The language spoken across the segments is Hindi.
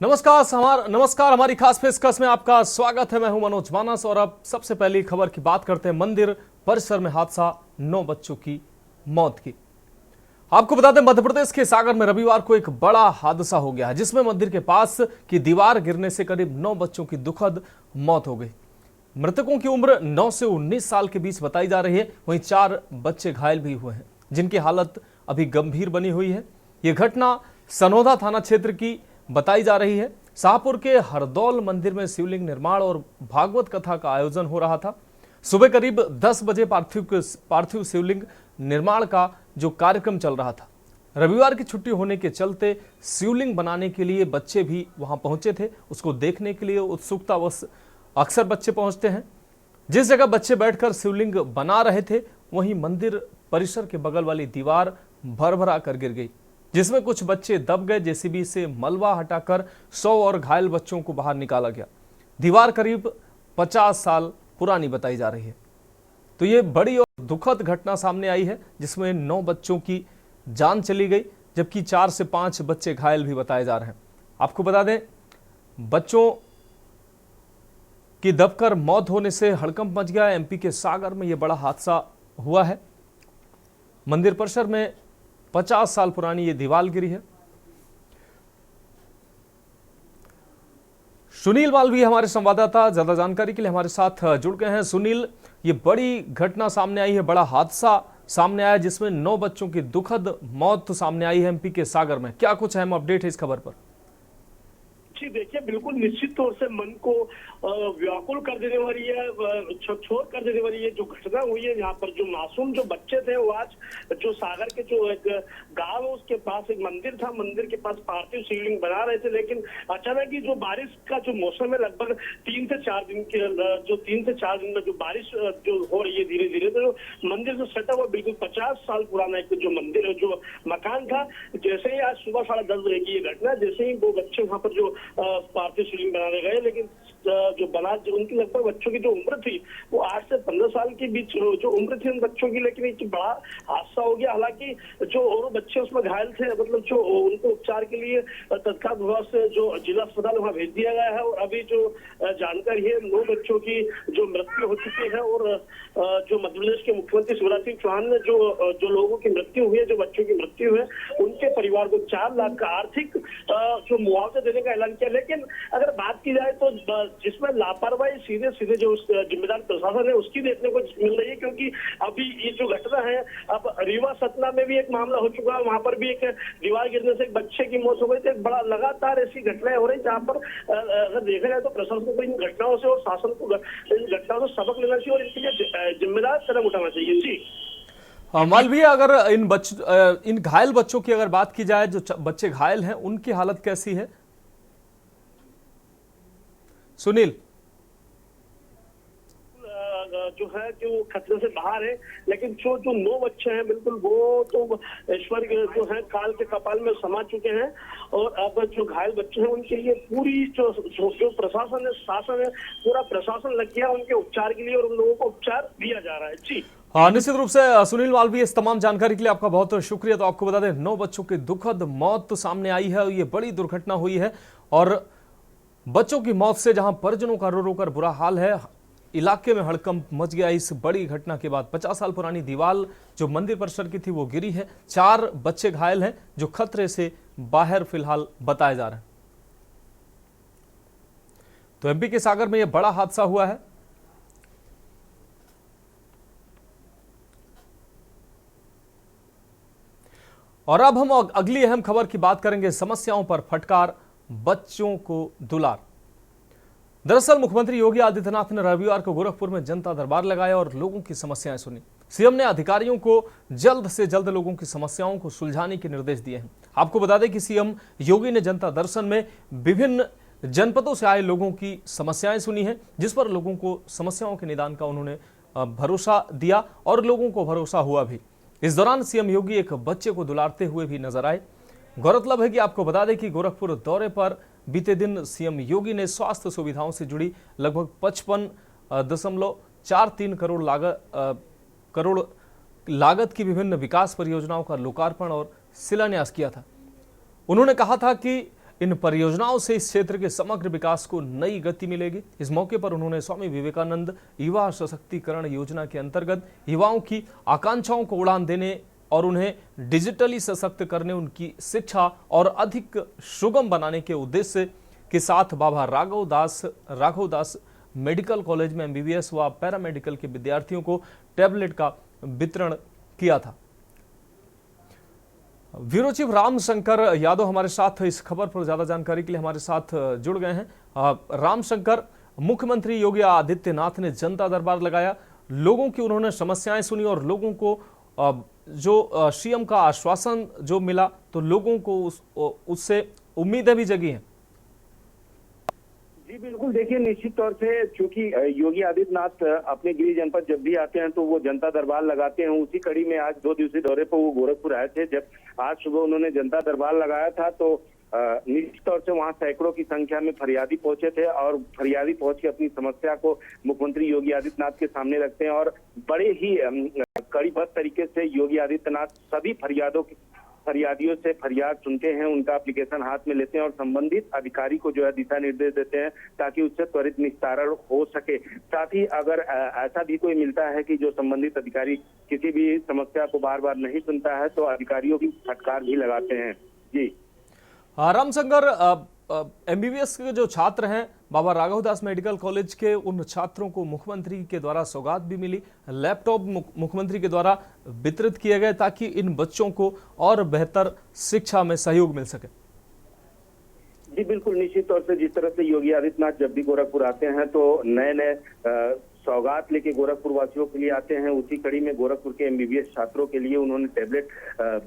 नमस्कार हमारी खास पेशकश में आपका स्वागत है। मैं हूं मनोज मानस और अब सबसे पहली खबर की बात करते हैं। मंदिर परिसर में हादसा, 9 बच्चों की मौत की। आपको बता दें, मध्य प्रदेश के सागर में रविवार को एक बड़ा हादसा हो गया है, जिसमें मंदिर के पास की दीवार गिरने से करीब 9 बच्चों की दुखद मौत हो गई। मृतकों की उम्र 9 से 19 साल के बीच बताई जा रही है। वहीं 4 बच्चे घायल भी हुए हैं, जिनकी हालत अभी गंभीर बनी हुई है। यह घटना सनोदा थाना क्षेत्र की बताई जा रही है। शाहपुर के हरदौल मंदिर में शिवलिंग निर्माण और भागवत कथा का आयोजन हो रहा था। सुबह करीब 10 बजे पार्थिव शिवलिंग निर्माण का जो कार्यक्रम चल रहा था। रविवार की छुट्टी होने के चलते शिवलिंग बनाने के लिए बच्चे भी वहां पहुंचे थे। उसको देखने के लिए उत्सुकतावश अक्सर बच्चे पहुंचते हैं। जिस जगह बच्चे बैठकर शिवलिंग बना रहे थे, वहीं मंदिर परिसर के बगल वाली दीवार भरभरा कर गिर गई, जिसमें कुछ बच्चे दब गए। जेसीबी से मलबा हटाकर 100 और घायल बच्चों को बाहर निकाला गया। दीवार करीब 50 साल पुरानी बताई जा रही है। तो ये बड़ी और दुखद घटना सामने आई है, जिसमें 9 बच्चों की जान चली गई, जबकि 4 से 5 बच्चे घायल भी बताए जा रहे हैं। आपको बता दें, बच्चों की दबकर मौत होने से हड़कंप मच गया। एमपी के सागर में यह बड़ा हादसा हुआ है। मंदिर परिसर में 50 साल पुरानी ये दीवार गिरी है। सुनील मालवी हमारे संवाददाता ज्यादा जानकारी के लिए हमारे साथ जुड़ गए हैं। सुनील, ये बड़ी घटना सामने आई है, बड़ा हादसा सामने आया, जिसमें 9 बच्चों की दुखद मौत सामने आई है एमपी के सागर में। क्या कुछ अहम अपडेट है इस खबर पर? जी देखिए, बिल्कुल निश्चित तौर से मन को व्याकुल कर देने वाली है, छोर कर देने वाली है जो घटना हुई है। यहाँ पर जो मासूम जो बच्चे थे, वो आज जो सागर के जो एक गांव है उसके पास एक मंदिर था, मंदिर के पास पार्थिव शिवलिंग बना रहे थे। लेकिन अचानक ही जो बारिश का जो मौसम है, लगभग 3 से 4 दिन के जो 3 से 4 दिन में जो बारिश जो हो रही है धीरे धीरे, तो मंदिर से सटा हुआ बिल्कुल 50 साल पुराना एक जो मंदिर जो मकान था, जैसे ही आज सुबह 10:30 बजे की ये घटना, जैसे ही वो बच्चे वहां पर जो पार्थिव शिवलिंग बनाने गए, लेकिन जो उनकी लगभग बच्चों की जो उम्र थी वो 8 से 15 साल के बीच जो उम्र थी उन बच्चों की। लेकिन एक बड़ा हादसा हो गया। हालांकि जो और बच्चे उसमें घायल थे, मतलब जो उनको उपचार के लिए तत्काल विभाग से जो जिला अस्पताल वहां भेज दिया गया है। और अभी जो जानकारी है, 9 बच्चों की जो मृत्यु हो चुकी है। और जो मध्य प्रदेश के मुख्यमंत्री शिवराज सिंह चौहान ने जो लोगों की मृत्यु हुई है, जो बच्चों की मृत्यु है, उनके परिवार को 4 लाख का आर्थिक जो मुआवजा देने का ऐलान किया। लेकिन अगर बात की जाए तो जिसमें लापरवाही सीधे जो जिम्मेदार प्रशासन है उसकी देखने को मिल रही है। क्योंकि अभी ये जो घटना है, अब रीवा सतना में भी एक मामला हो चुका है, वहां पर भी एक दीवार गिरने से एक बच्चे की मौत हो गई। तो एक बड़ा लगातार ऐसी घटनाएं हो रही जहाँ पर अगर देखा जाए तो प्रशासन को इन घटनाओं से और शासन को इन घटनाओं से सबक लेना चाहिए और इनके लिए जिम्मेदार कदम उठाना चाहिए। जी मालवीय, अगर इन घायल बच्चों की अगर बात की जाए, जो बच्चे घायल हैं उनकी हालत कैसी है? सुनील, जो है कि वो खतरे से बाहर है। लेकिन जो 9 बच्चे हैं, बिल्कुल वो तो ईश्वर जो है काल के कपाल में समा चुके हैं। और अब जो घायल बच्चे हैं उनके लिए पूरी जो प्रशासन है, शासन है, पूरा प्रशासन लग गया उनके उपचार के लिए और उन लोगों को उपचार दिया जा रहा है। जी हाँ, निश्चित रूप से सुनील मालवीय, इस तमाम जानकारी के लिए आपका बहुत शुक्रिया। तो आपको बता दें, 9 बच्चों की दुखद मौत तो सामने आई है। ये बड़ी दुर्घटना हुई है और बच्चों की मौत से जहां परिजनों का रो रो कर बुरा हाल है, इलाके में हड़कंप मच गया। इस बड़ी घटना के बाद 50 साल पुरानी दीवार जो मंदिर परिसर की थी वो गिरी है। 4 बच्चे घायल हैं, जो खतरे से बाहर फिलहाल बताए जा रहे हैं। तो एमपी के सागर में यह बड़ा हादसा हुआ है। और अब हम अगली अहम खबर की बात करेंगे। समस्याओं पर फटकार, बच्चों को दुलार। दरअसल मुख्यमंत्री योगी आदित्यनाथ ने रविवार को गोरखपुर में जनता दरबार लगाया और लोगों की समस्याएं सुनी। सीएम ने अधिकारियों को जल्द से जल्द लोगों की समस्याओं को सुलझाने के निर्देश दिए हैं। आपको बता दें कि सीएम योगी ने जनता दर्शन में विभिन्न जनपदों से आए लोगों की समस्याएं सुनी हैं, जिस पर लोगों को समस्याओं के निदान का उन्होंने भरोसा दिया और लोगों को भरोसा हुआ भी। इस दौरान सीएम योगी एक बच्चे को दुलारते हुए भी नजर आए। गौरतलब है कि आपको बता दें कि गोरखपुर दौरे पर बीते दिन सीएम योगी ने स्वास्थ्य सुविधाओं से जुड़ी लगभग 55.43 करोड़ लागत की विभिन्न विकास परियोजनाओं का लोकार्पण और शिलान्यास किया था। उन्होंने कहा था कि इन परियोजनाओं से इस क्षेत्र के समग्र विकास को नई गति मिलेगी। इस मौके पर उन्होंने स्वामी विवेकानंद युवा सशक्तिकरण योजना के अंतर्गत युवाओं की आकांक्षाओं को उड़ान देने और उन्हें डिजिटली सशक्त करने, उनकी शिक्षा और अधिक सुगम बनाने के उद्देश्य के साथ बाबा राघव दास मेडिकल कॉलेज में एमबीबीएस व पैरामेडिकल के विद्यार्थियों को टैबलेट का वितरण किया था। ब्यूरो चीफ रामशंकर यादव हमारे साथ इस खबर पर ज्यादा जानकारी के लिए हमारे साथ जुड़ गए हैं। रामशंकर, मुख्यमंत्री योगी आदित्यनाथ ने जनता दरबार लगाया, लोगों की उन्होंने समस्याएं सुनी और लोगों को जो सीएम का आश्वासन जो मिला तो लोगों को उससे उम्मीदें भी जगी हैं। जी बिल्कुल, देखिए निश्चित तौर से चूंकि योगी आदित्यनाथ अपने गृह जनपद जब भी आते हैं तो वो जनता दरबार लगाते हैं। उसी कड़ी में आज 2 दिवसीय दौरे पर वो गोरखपुर आए थे। जब आज सुबह उन्होंने जनता दरबार लगाया था तो निश्चित तौर से वहां सैकड़ों की संख्या में फरियादी पहुंचे थे और फरियादी पहुंच के अपनी समस्या को मुख्यमंत्री योगी आदित्यनाथ के सामने रखते हैं और बड़े ही कड़ीबद्ध तरीके से योगी आदित्यनाथ सभी फरियादियों से फरियाद सुनते हैं, उनका एप्लीकेशन हाथ में लेते हैं और संबंधित अधिकारी को जो है दिशा निर्देश देते हैं ताकि उससे त्वरित निस्तारण हो सके। साथ ही अगर ऐसा भी कोई मिलता है कि जो संबंधित अधिकारी किसी भी समस्या को बार बार नहीं सुनता है तो अधिकारियों की फटकार भी लगाते हैं। जी रामशंकर, एमबीबीएस के जो छात्र हैं बाबा राघवदास मेडिकल कॉलेज के, उन छात्रों को मुख्यमंत्री के द्वारा सौगात भी मिली, लैपटॉप मुख्यमंत्री के द्वारा वितरित किए गए ताकि इन बच्चों को और बेहतर शिक्षा में सहयोग मिल सके। जी बिल्कुल, निश्चित तौर से जिस तरह से योगी आदित्यनाथ जब भी गोरखपुर आते हैं तो नए नए सौगात लेके गोरखपुर वासियों के लिए आते हैं। उसी कड़ी में गोरखपुर के एमबीबीएस छात्रों के लिए उन्होंने टैबलेट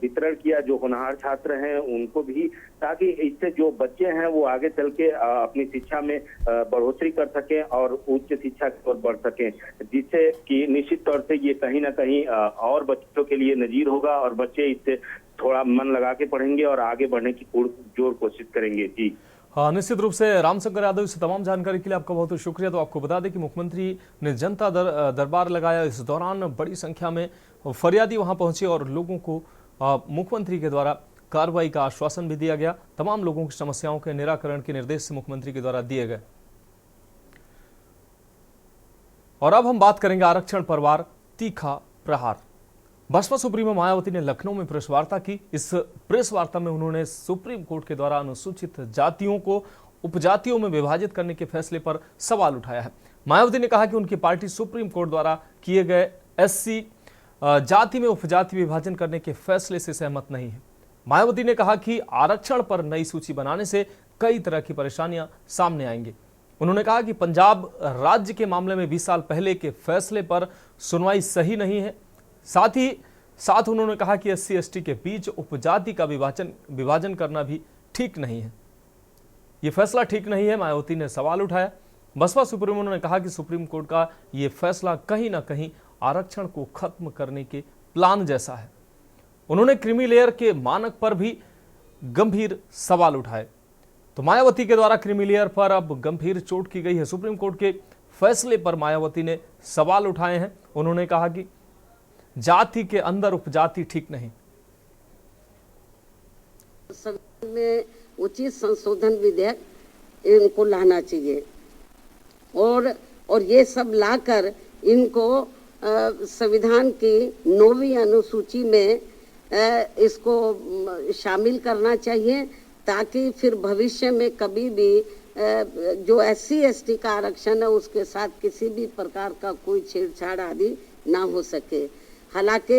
वितरण किया, जो होनहार छात्र हैं उनको भी, ताकि इससे जो बच्चे हैं वो आगे चल के अपनी शिक्षा में बढ़ोतरी कर सकें और उच्च शिक्षा की ओर बढ़ सकें, जिससे कि निश्चित तौर से ये कहीं ना कहीं और बच्चों के लिए नजीर होगा और बच्चे इससे थोड़ा मन लगा के पढ़ेंगे और आगे बढ़ने की पुरजोर कोशिश करेंगे। जी हाँ, निश्चित रूप से रामशंकर यादव, इस तमाम जानकारी के लिए आपका बहुत बहुत शुक्रिया। तो आपको बता दें कि मुख्यमंत्री ने जनता दरबार लगाया, इस दौरान बड़ी संख्या में फरियादी वहां पहुंचे और लोगों को मुख्यमंत्री के द्वारा कार्रवाई का आश्वासन भी दिया गया। तमाम लोगों की समस्याओं के निराकरण के निर्देश मुख्यमंत्री के द्वारा दिए गए। और अब हम बात करेंगे आरक्षण पर तीखा प्रहार। बसपा सुप्रीमो मायावती ने लखनऊ में प्रेस वार्ता की। इस प्रेस वार्ता में उन्होंने सुप्रीम कोर्ट के द्वारा अनुसूचित जातियों को उपजातियों में विभाजित करने के फैसले पर सवाल उठाया है। मायावती ने कहा कि उनकी पार्टी सुप्रीम कोर्ट द्वारा किए गए एससी जाति में उपजाति विभाजन करने के फैसले से सहमत नहीं है। मायावती ने कहा कि आरक्षण पर नई सूची बनाने से कई तरह की परेशानियां सामने आएंगी। उन्होंने कहा कि पंजाब राज्य के मामले में 20 साल पहले के फैसले पर सुनवाई सही नहीं है। साथ उन्होंने कहा कि एससी एसटी के बीच उपजाति का विभाजन करना भी ठीक नहीं है। यह फैसला ठीक नहीं है, मायावती ने सवाल उठाया। बसपा सुप्रीमो ने कहा कि सुप्रीम कोर्ट का यह फैसला कहीं ना कहीं आरक्षण को खत्म करने के प्लान जैसा है। उन्होंने क्रीमी लेयर के मानक पर भी गंभीर सवाल उठाए। तो मायावती के द्वारा क्रीमी लेयर पर अब गंभीर चोट की गई है। सुप्रीम कोर्ट के फैसले पर मायावती ने सवाल उठाए हैं। उन्होंने कहा कि जाति के अंदर उपजाति ठीक नहीं। में उचित संशोधन विधेयक इनको लाना चाहिए और ये सब लाकर इनको संविधान की 9वीं अनुसूची में इसको शामिल करना चाहिए, ताकि फिर भविष्य में कभी भी जो एससी एसटी का आरक्षण है उसके साथ किसी भी प्रकार का कोई छेड़छाड़ आदि ना हो सके। हालांकि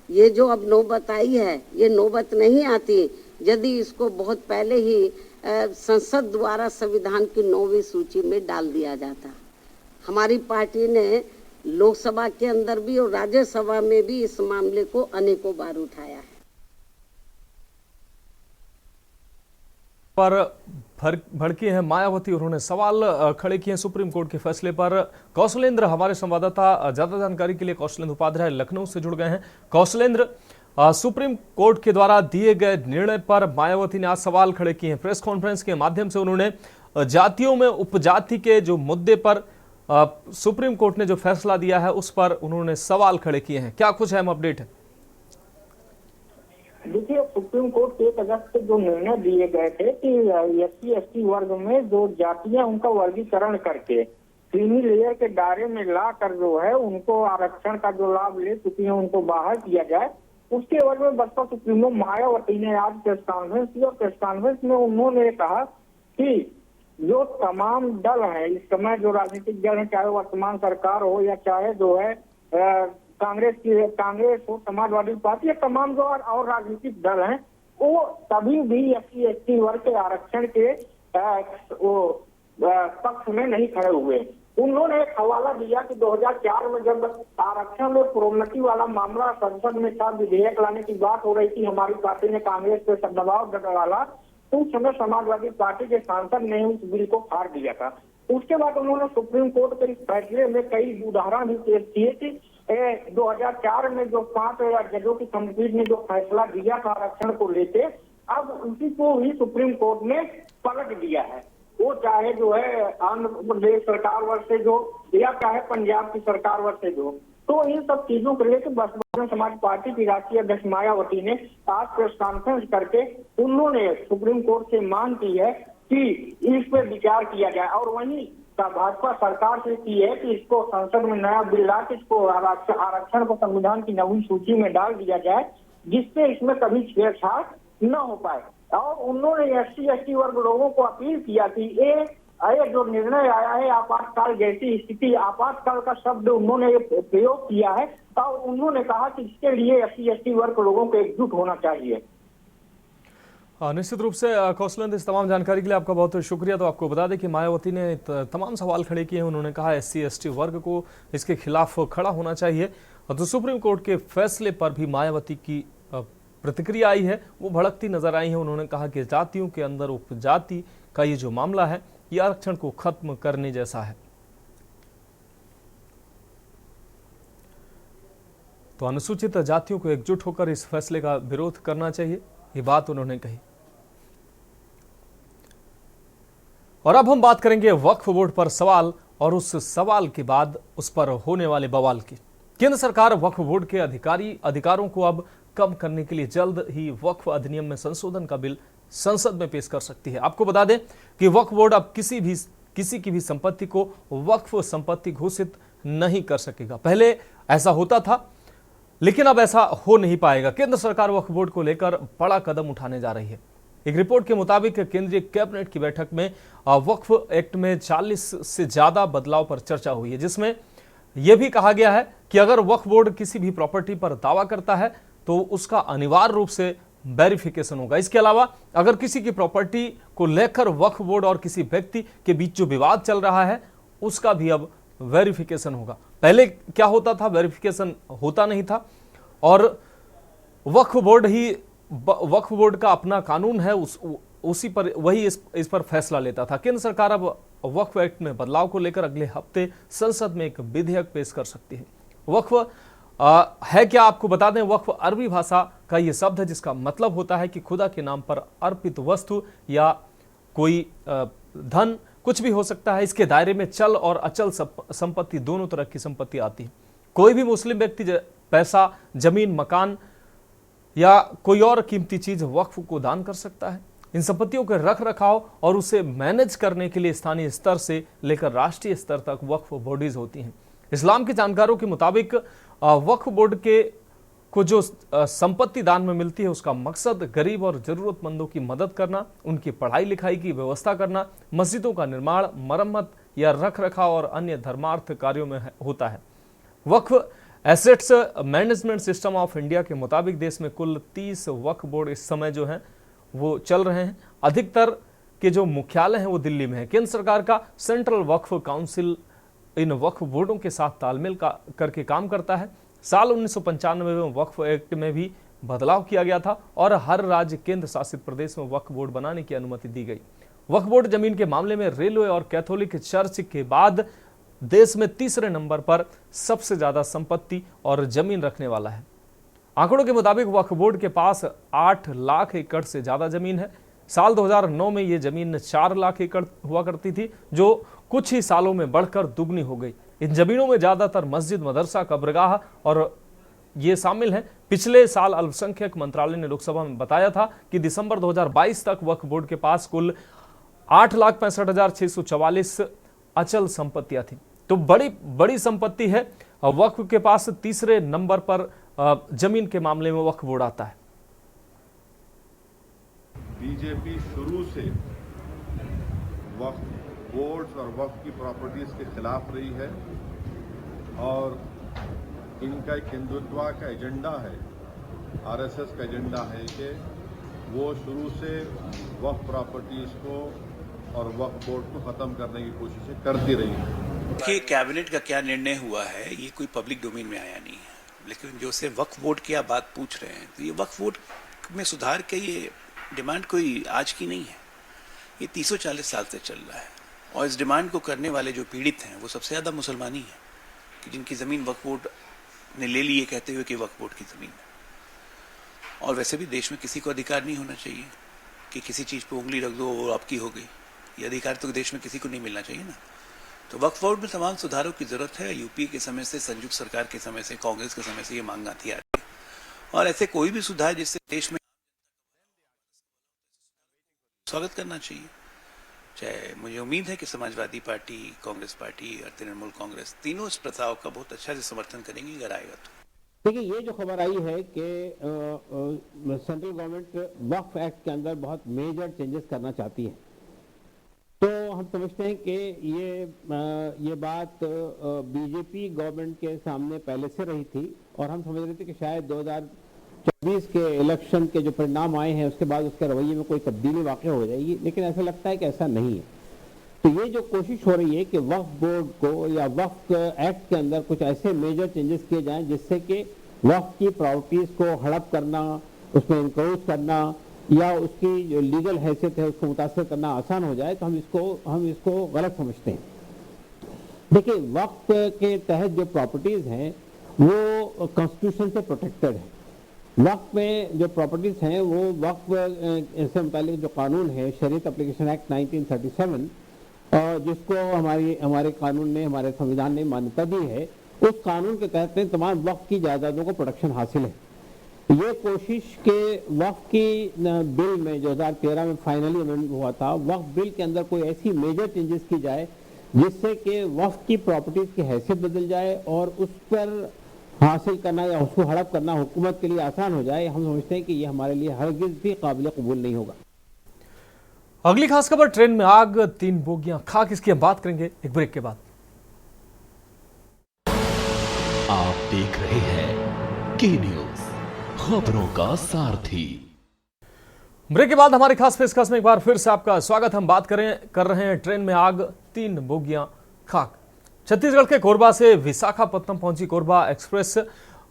ये जो अब नौबत आई है, ये नौबत नहीं आती यदि इसको बहुत पहले ही संसद द्वारा संविधान की 9वीं सूची में डाल दिया जाता। हमारी पार्टी ने लोकसभा के अंदर भी और राज्यसभा में भी इस मामले को अनेकों बार उठाया है। पर भड़की हैं मायावती, उन्होंने सवाल खड़े किए सुप्रीम कोर्ट के फैसले पर। कौशलेंद्र, हमारे संवाददाता, ज्यादा जानकारी के लिए कौशलेंद्र उपाध्याय लखनऊ से जुड़ गए हैं। कौशलेंद्र, सुप्रीम कोर्ट के द्वारा दिए गए निर्णय पर मायावती ने आज सवाल खड़े किए हैं। प्रेस कॉन्फ्रेंस के माध्यम से उन्होंने जातियों में उपजाति के जो मुद्दे पर सुप्रीम कोर्ट ने जो फैसला दिया है उस पर उन्होंने सवाल खड़े किए हैं। क्या कुछ अहम अपडेट है? देखिए, सुप्रीम कोर्ट के 1 अगस्त को जो निर्णय दिए गए थे कि SC/ST वर्ग में जो जातियां उनका वर्गीकरण करके क्रीमी लेयर के दायरे में ला कर जो है उनको आरक्षण का जो लाभ ले चुकी है उनको बाहर किया जाए, उसके एवज में बसपा सुप्रीमो मायावती ने आज प्रेस कॉन्फ्रेंस की और प्रेस कॉन्फ्रेंस में उन्होंने कहा कि जो तमाम दल हैं इस समय, जो राजनीतिक दल है, चाहे वर्तमान सरकार हो या चाहे जो है कांग्रेस हो, समाजवादी पार्टी या तमाम जो और राजनीतिक दल हैं, वो कभी भी SC/ST वर्ग के आरक्षण के पक्ष में नहीं खड़े हुए। उन्होंने एक हवाला दिया कि 2004 में जब आरक्षण में प्रोन्नति वाला मामला संसद में था, विधेयक लाने की बात हो रही थी, हमारी पार्टी ने कांग्रेस पे दबाव डाला, तो उस समय समाजवादी पार्टी के सांसद ने उस बिल को फाड़ दिया था। उसके बाद उन्होंने सुप्रीम कोर्ट के इस फैसले में कई उदाहरण भी पेश किए कि 2004 में जो 5 जजों की खंडपीठ ने जो फैसला दिया था आरक्षण को लेके, अब उसी को ही सुप्रीम कोर्ट ने पलट दिया है। वो चाहे जो है आंध्र प्रदेश सरकार वर्ग से जो या चाहे पंजाब की सरकार वर्ग से जो, तो इन सब चीजों को लेकर बहुजन समाज पार्टी की राष्ट्रीय अध्यक्ष मायावती ने आज प्रेस कॉन्फ्रेंस करके उन्होंने सुप्रीम कोर्ट से मांग की है कि इस पर विचार किया जाए, और वहीं भाजपा सरकार से की है कि इसको संसद में नया बिल ला के इसको आरक्षण को संविधान की नवीन सूची में डाल दिया जाए, जिससे इसमें कभी छेड़छाड़ न हो पाए। और उन्होंने SC/ST वर्ग लोगों को अपील किया कि ये जो निर्णय आया है आपातकाल जैसी स्थिति, आपातकाल का शब्द उन्होंने प्रयोग किया है, और उन्होंने कहा कि इसके लिए SC/ST वर्ग लोगों को एकजुट होना चाहिए। निश्चित रूप से कौशलेंद्र, इस तमाम जानकारी के लिए आपका बहुत बहुत शुक्रिया। तो आपको बता दें कि मायावती ने तमाम सवाल खड़े किए हैं। उन्होंने कहा SC/ST वर्ग को इसके खिलाफ खड़ा होना चाहिए। तो सुप्रीम कोर्ट के फैसले पर भी मायावती की प्रतिक्रिया आई है, वो भड़कती नजर आई है। उन्होंने कहा कि जातियों के अंदर उपजाति का ये जो मामला है, ये आरक्षण को खत्म करने जैसा है। तो अनुसूचित जातियों को एकजुट होकर इस फैसले का विरोध करना चाहिए, ये बात उन्होंने कही। और अब हम बात करेंगे वक्फ बोर्ड पर सवाल और उस सवाल के बाद उस पर होने वाले बवाल की। केंद्र सरकार वक्फ बोर्ड के अधिकारों को अब कम करने के लिए जल्द ही वक्फ अधिनियम में संशोधन का बिल संसद में पेश कर सकती है। आपको बता दें कि वक्फ बोर्ड अब किसी की भी संपत्ति को वक्फ संपत्ति घोषित नहीं कर सकेगा। पहले ऐसा होता था, लेकिन अब ऐसा हो नहीं पाएगा। केंद्र सरकार वक्फ बोर्ड को लेकर बड़ा कदम उठाने जा रही है। एक रिपोर्ट के मुताबिक केंद्रीय कैबिनेट की बैठक में वक्फ एक्ट में 40 से ज्यादा बदलाव पर चर्चा हुई है, जिसमें यह भी कहा गया है कि अगर वक्फ बोर्ड किसी भी प्रॉपर्टी पर दावा करता है तो उसका अनिवार्य रूप से वेरिफिकेशन होगा। इसके अलावा अगर किसी की प्रॉपर्टी को लेकर वक्फ बोर्ड और किसी व्यक्ति के बीच जो विवाद चल रहा है, उसका भी अब वेरिफिकेशन होगा। पहले क्या होता था, वेरिफिकेशन होता नहीं था और वक्फ बोर्ड का अपना कानून है, उसी पर वही इस पर फैसला लेता था। केंद्र सरकार अब वक्फ एक्ट में बदलाव को लेकर अगले हफ्ते संसद में एक विधेयक पेश कर सकती है। वक्फ है क्या, आपको बता दें, वक्फ अरबी भाषा का यह शब्द है जिसका मतलब होता है कि खुदा के नाम पर अर्पित वस्तु या कोई धन, कुछ भी हो सकता है। इसके दायरे में चल और अचल संपत्ति, दोनों तरह की संपत्ति आती है। कोई भी मुस्लिम व्यक्ति पैसा, जमीन, मकान या कोई और कीमती चीज वक्फ को दान कर सकता है। इन संपत्तियों के रख रखाव और उसे मैनेज करने के लिए स्थानीय स्तर से लेकर राष्ट्रीय स्तर तक वक्फ बॉडीज होती हैं। इस्लाम के जानकारों के मुताबिक वक्फ बोर्ड को जो संपत्ति दान में मिलती है, उसका मकसद गरीब और जरूरतमंदों की मदद करना, उनकी पढ़ाई लिखाई की व्यवस्था करना, मस्जिदों का निर्माण, मरम्मत या रख रखाव और अन्य धर्मार्थ कार्यों में होता है। Waqf assets management system of India के मुताबिक देश में कुल 30 वक्फ बोर्ड इस समय जो हैं वो चल रहे हैं। अधिकतर के जो मुख्यालय हैं वो दिल्ली में है। केंद्र सरकार का सेंट्रल वक्फ काउंसिल इन वक्फ बोर्डों के साथ तालमेल करके काम करता है। साल 1995 में वक्फ एक्ट में भी बदलाव किया गया था और हर राज्य केंद्र शासित प्रदेश में वक्फ बोर्ड बनाने की अनुमति दी गई। वक्फ बोर्ड जमीन के मामले में रेलवे और कैथोलिक चर्च के बाद देश में तीसरे नंबर पर सबसे ज्यादा संपत्ति और जमीन रखने वाला है। आंकड़ों के मुताबिक वक्फ बोर्ड के पास 8 लाख एकड़ से ज्यादा जमीन है। साल 2009 में यह जमीन 4 लाख एकड़ हुआ करती थी, जो कुछ ही सालों में बढ़कर दुगनी हो गई। इन जमीनों में ज्यादातर मस्जिद, मदरसा, कब्रगाह और ये शामिल हैं। पिछले साल अल्पसंख्यक मंत्रालय ने लोकसभा में बताया था कि दिसंबर 2022 तक वक्फ बोर्ड के पास कुल 8,65,644 अचल संपत्तियां थी। तो बड़ी संपत्ति है। वक्फ के पास तीसरे नंबर पर जमीन के मामले में वक्फ बोर्ड आता है। बीजेपी शुरू से वक्फ बोर्ड्स और वक्फ की प्रॉपर्टीज के खिलाफ रही है और इनका एक हिंदुत्व का एजेंडा है, आरएसएस का एजेंडा है कि वो शुरू से वक्फ प्रॉपर्टीज को और वक्फ बोर्ड को खत्म करने की कोशिशें करती रही है। कि कैबिनेट का क्या निर्णय हुआ है ये कोई पब्लिक डोमेन में आया नहीं है, लेकिन जो से वक्फ बोर्ड की आप बात पूछ रहे हैं तो ये वक्फ बोर्ड में सुधार के ये डिमांड कोई आज की नहीं है, ये 340 साल से चल रहा है। और इस डिमांड को करने वाले जो पीड़ित हैं वो सबसे ज़्यादा मुसलमान ही हैं कि जिनकी ज़मीन वक्फ बोर्ड ने ले ली है कहते हुए कि वक्फ बोर्ड की ज़मीन है। और वैसे भी देश में किसी को अधिकार नहीं होना चाहिए कि किसी चीज़ पे उंगली रख दो और आपकी हो गई, ये अधिकार तो देश में किसी को नहीं मिलना चाहिए ना। तो वक्फ बोर्ड में तमाम सुधारों की जरूरत है। यूपी के समय से, संयुक्त सरकार के समय से, कांग्रेस के समय से ये मांग आती आ रही है और ऐसे कोई भी सुधार जिससे देश में स्वागत करना चाहिए। चाहे मुझे उम्मीद है कि समाजवादी पार्टी, कांग्रेस पार्टी और तृणमूल कांग्रेस तीनों इस प्रस्ताव का बहुत अच्छा से समर्थन करेंगे अगर आएगा तो। देखिए, ये जो खबर आई है कि सेंट्रल गवर्नमेंट वक्फ एक्ट के अंदर बहुत मेजर चेंजेस करना चाहती है, तो हम समझते हैं कि ये बात बीजेपी गवर्नमेंट के सामने पहले से रही थी और हम समझ रहे थे कि शायद 2024 के इलेक्शन के जो परिणाम आए हैं उसके बाद उसके रवैये में कोई तब्दीली वाक़ई हो जाएगी, लेकिन ऐसा लगता है कि ऐसा नहीं है। तो ये जो कोशिश हो रही है कि वक्फ बोर्ड को या वक्फ एक्ट के अंदर कुछ ऐसे मेजर चेंजेस किए जाएं जिससे कि वक्फ की प्रॉपर्टीज को हड़प करना, उसमें इंक्रोच करना या उसकी जो लीगल हैसियत है उसको मुतासर करना आसान हो जाए, तो हम इसको गलत समझते हैं। देखिए, वक्फ के तहत जो प्रॉपर्टीज हैं वो कॉन्स्टिट्यूशन से प्रोटेक्टेड है। वक्फ में जो प्रॉपर्टीज हैं वो वक्फ से मुतालिक जो कानून है, शरीयत एप्लीकेशन एक्ट 1937, जिसको हमारे कानून ने, हमारे संविधान ने मान्यता दी है, उस कानून के तहत तमाम वक्फ की जायदादों को प्रोटेक्शन हासिल है। ये कोशिश के वक्फ की बिल में 2013 में फाइनली अमेंडमेंट हुआ था, वक्फ बिल के अंदर कोई ऐसी मेजर चेंजेस की जाए जिससे कि वक्फ की प्रॉपर्टीज की हैसियत बदल जाए और उस पर हासिल करना या उसको हड़प करना हुकूमत के लिए आसान हो जाए। हम समझते हैं कि ये हमारे लिए हरगिज भी काबिल कबूल नहीं होगा। अगली खास खबर, ट्रेन में आग, 3 बोगियां खाक। इसकी हम बात करेंगे एक ब्रेक के बाद। आप देख रहे हैं के न्यूज, खबरों का सारथी। ब्रेक के बाद हमारे खास पेशकश में एक बार फिर से आपका स्वागत। हम बात कर रहे हैं ट्रेन में आग, 3 बोगियां खाक। छत्तीसगढ़ के कोरबा से विशाखापट्टनम पहुंची कोरबा एक्सप्रेस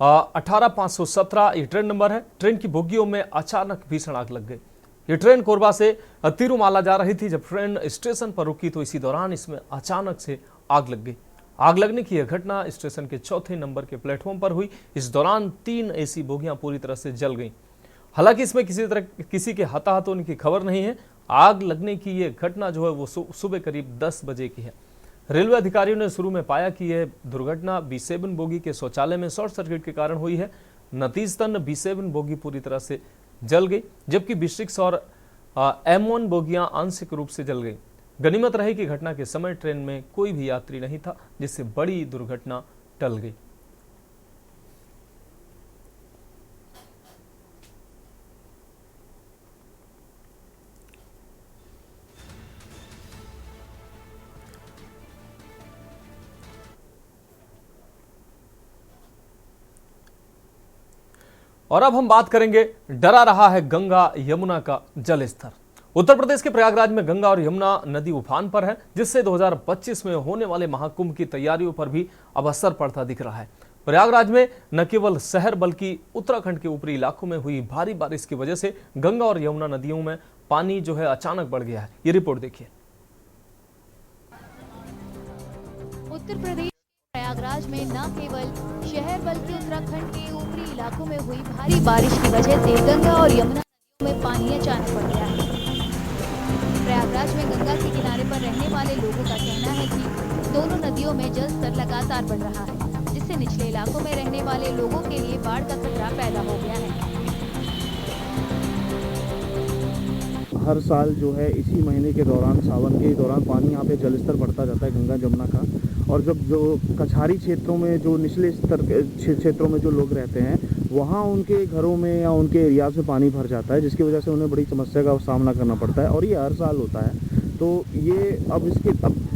18517 ये ट्रेन नंबर है। ट्रेन की बोगियों में अचानक भीषण आग लग गई। ये ट्रेन कोरबा से तिरुमाला जा रही थी। जब ट्रेन स्टेशन पर रुकी तो इसी दौरान इसमें अचानक से आग लग गई। आग लगने की यह घटना स्टेशन के 4थे नंबर के प्लेटफॉर्म पर हुई। इस दौरान 3 एसी बोगियां पूरी तरह से जल गईं। हालांकि इसमें किसी के हताहत होने की खबर नहीं है। आग लगने की यह घटना जो है वो सुबह करीब 10 बजे की है। रेलवे अधिकारियों ने शुरू में पाया कि यह दुर्घटना B7 बोगी के शौचालय में शॉर्ट सर्किट के कारण हुई है। नतीजतन B7 बोगी पूरी तरह से जल गई, जबकि B6 और M1 बोगियां आंशिक रूप से जल गई। गनीमत रही कि घटना के समय ट्रेन में कोई भी यात्री नहीं था, जिससे बड़ी दुर्घटना टल गई। और अब हम बात करेंगे, डरा रहा है गंगा यमुना का जल स्तर। उत्तर प्रदेश के प्रयागराज में गंगा और यमुना नदी उफान पर है, जिससे 2025 में होने वाले महाकुंभ की तैयारियों पर भी अब असर पड़ता दिख रहा है। प्रयागराज में न केवल शहर बल्कि उत्तराखंड के ऊपरी इलाकों में हुई भारी बारिश की वजह से गंगा और यमुना नदियों में पानी जो है अचानक बढ़ गया है। ये रिपोर्ट देखिए। उत्तर प्रदेश प्रयागराज में न केवल शहर बल्कि उत्तराखंड के ऊपरी इलाकों में हुई भारी बारिश की वजह से गंगा और यमुना नदियों में पानी अचानक बढ़ गया है। प्रयागराज में गंगा के किनारे पर रहने वाले लोगों का कहना है कि दोनों नदियों में जल स्तर लगातार बढ़ रहा है, जिससे से निचले इलाकों में रहने वाले लोगों के लिए बाढ़ का खतरा पैदा हो गया है। हर साल जो है इसी महीने के दौरान, सावन के दौरान पानी यहाँ पे जलस्तर बढ़ता जाता है गंगा जमुना का। और जब जो कछारी क्षेत्रों में, जो निचले स्तर क्षेत्रों में जो लोग रहते हैं, वहाँ उनके घरों में या उनके एरियाज में पानी भर जाता है, जिसकी वजह से उन्हें बड़ी समस्या का सामना करना पड़ता है। और ये हर साल होता है। तो ये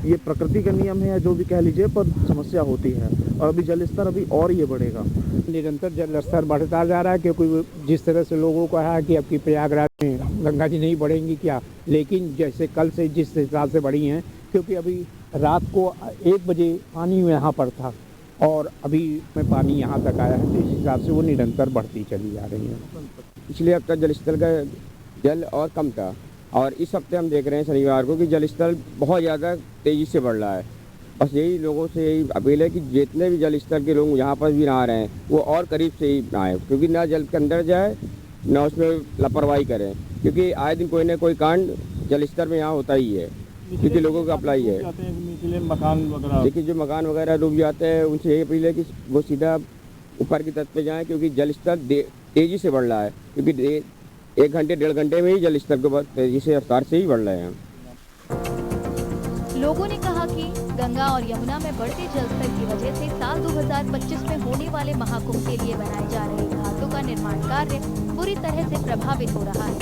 ये प्रकृति का नियम है या जो भी कह लीजिए, पर समस्या होती है। और अभी जलस्तर और ये बढ़ेगा। निरंतर जल स्तर बढ़ता जा रहा है, क्योंकि जिस तरह से लोगों को है कि अब की प्रयागराज में गंगा जी नहीं बढ़ेंगी क्या, लेकिन जैसे कल से जिस हिसाब से बढ़ी हैं, क्योंकि अभी रात को 1 बजे पानी यहाँ पर था और अभी में पानी यहाँ तक आया है, तो इस हिसाब से वो निरंतर बढ़ती चली जा रही है। पिछले हफ्ते जलस्तर का जल और कम था, और इस हफ्ते हम देख रहे हैं शनिवार को कि जलस्तर बहुत ज़्यादा तेज़ी से बढ़ रहा है। बस यही लोगों से यही अपील है कि जितने भी जलस्तर के लोग यहाँ पर भी नहा रहे हैं, वो और करीब से ही नहाएं, क्योंकि ना जल के अंदर जाए ना उसमें लापरवाही करें, क्योंकि आए दिन कोई ना कोई कांड जलस्तर में यहाँ होता ही है, क्योंकि लोगों का अप्लाई है। मकान वगैरह, देखिए जो मकान वगैरह डूब जाते हैं, उनसे यही अपील है कि वो सीधा ऊपर की तट पे जाएं, क्योंकि जलस्तर तेज़ी से बढ़ रहा है, क्योंकि 1 घंटे 1.5 घंटे में ही जलस्तर के बाद तेजी से रफ्तार से ही बढ़ रहे हैं। लोगों ने कहा कि गंगा और यमुना में बढ़ते जलस्तर की वजह से साल 2025 में होने वाले महाकुंभ के लिए बनाए जा रहे घाटों का निर्माण कार्य बुरी तरह से प्रभावित हो रहा है।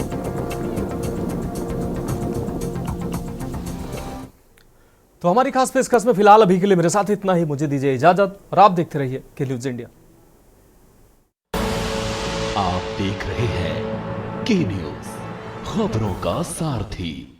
तो हमारी खास पेशकश में फिलहाल अभी के लिए मेरे साथ इतना ही। मुझे दीजिए इजाजत और आप देखते रहिए के न्यूज इंडिया। आप देख रहे हैं के न्यूज, खबरों का सारथी।